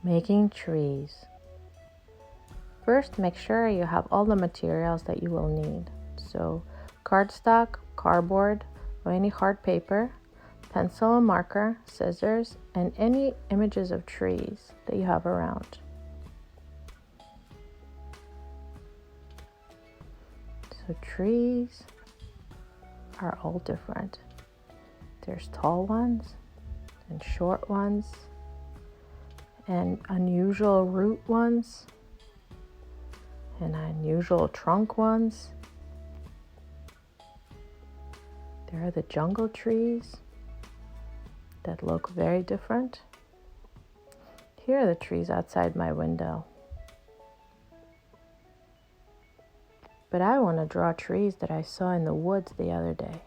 Making trees. First, make sure you have all the materials that you will need. So, cardstock, cardboard, or any hard paper, pencil and marker, scissors, and any images of trees that you have around. So trees are all different. There's tall ones and short ones and unusual root ones and unusual trunk ones. There are the jungle trees that look very different. Here are the trees outside my window. But I want to draw trees that I saw in the woods the other day.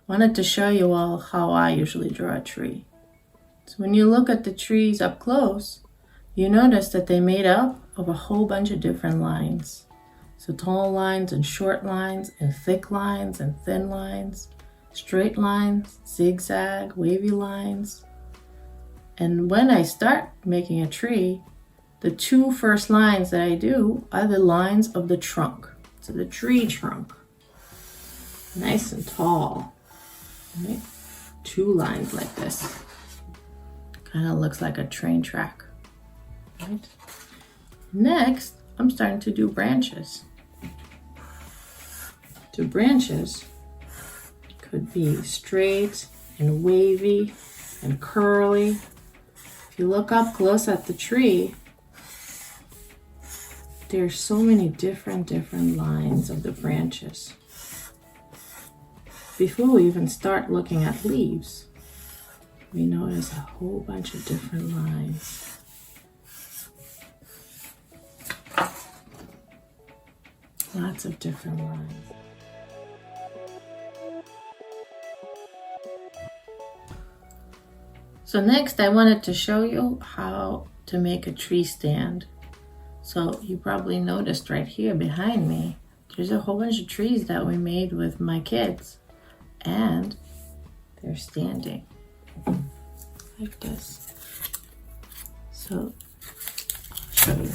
Wanted to show you all how I usually draw a tree. So when you look at the trees up close, you notice that they're made up of a whole bunch of different lines. So tall lines and short lines and thick lines and thin lines, straight lines, zigzag, wavy lines. And when I start making a tree, the two first lines that I do are the lines of the trunk. So the tree trunk, nice and tall, right? Two lines like this. Kind of looks like a train track, right? Next, I'm starting to do branches. The branches could be straight and wavy and curly. If you look up close at the tree, there's so many different lines of the branches. Before we even start looking at leaves, we notice a whole bunch of different lines. Lots of different lines. So next I wanted to show you how to make a tree stand. So you probably noticed right here behind me, there's a whole bunch of trees that we made with my kids, and they're standing like this. So I'll show you.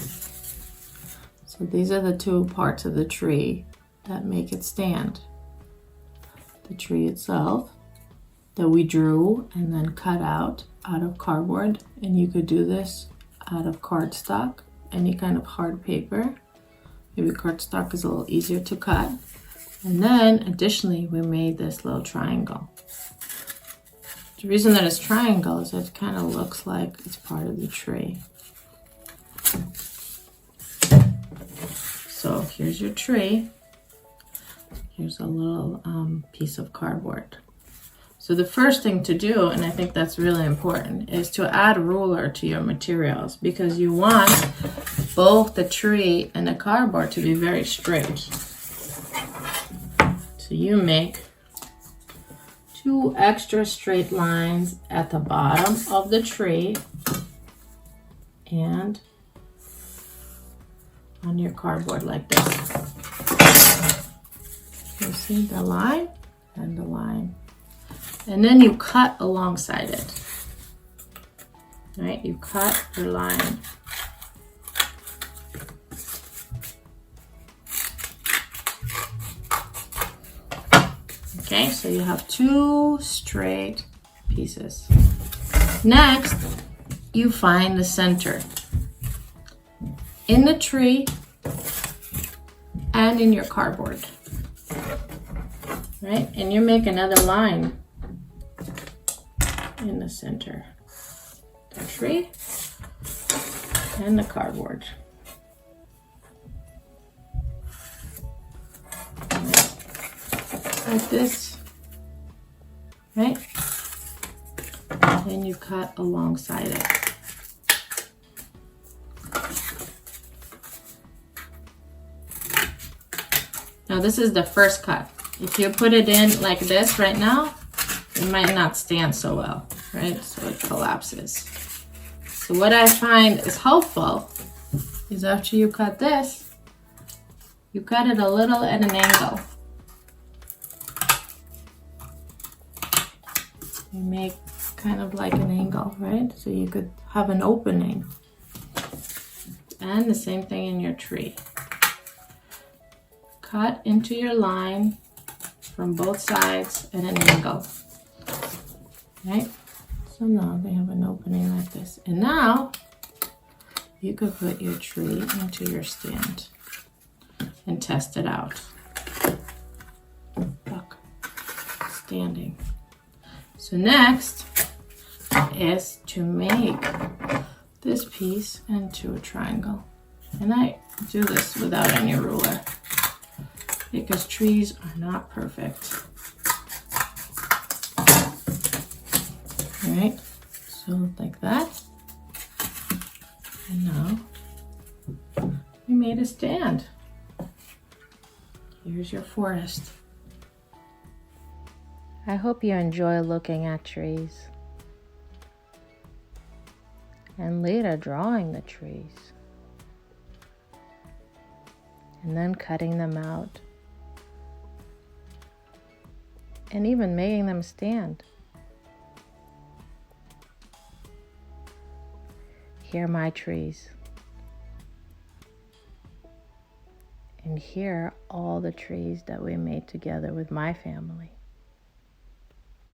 So these are the two parts of the tree that make it stand. The tree itself that we drew and then cut out of cardboard, and you could do this out of cardstock, any kind of hard paper. Maybe cardstock is a little easier to cut. And then additionally, we made this little triangle. The reason that it's triangle is it kind of looks like it's part of the tree. So here's your tree. Here's a little piece of cardboard. So the first thing to do, and I think that's really important, is to add a ruler to your materials, because you want both the tree and the cardboard to be very straight. So you make 2 extra straight lines at the bottom of the tree and on your cardboard like this. You see the line and the line. And then you cut alongside it. Right? You cut your line. Okay, so you have 2 straight pieces. Next, you find the center in the tree and in your cardboard. Right? And you make another line in the center. The tree and the cardboard. Like this, right? And then you cut alongside it. Now this is the first cut. If you put it in like this right now, it might not stand so well, right? So it collapses. So what I find is helpful is after you cut this, you cut it a little at an angle. You make kind of like an angle, right? So you could have an opening. And the same thing in your tree. Cut into your line from both sides at an angle, right? So now they have an opening like this. And now you could put your tree into your stand and test it out. Look, standing. So next is to make this piece into a triangle. And I do this without any ruler because trees are not perfect. All right, so like that. And now we made a stand. Here's your forest. I hope you enjoy looking at trees and later drawing the trees and then cutting them out and even making them stand. Here are my trees. And here are all the trees that we made together with my family.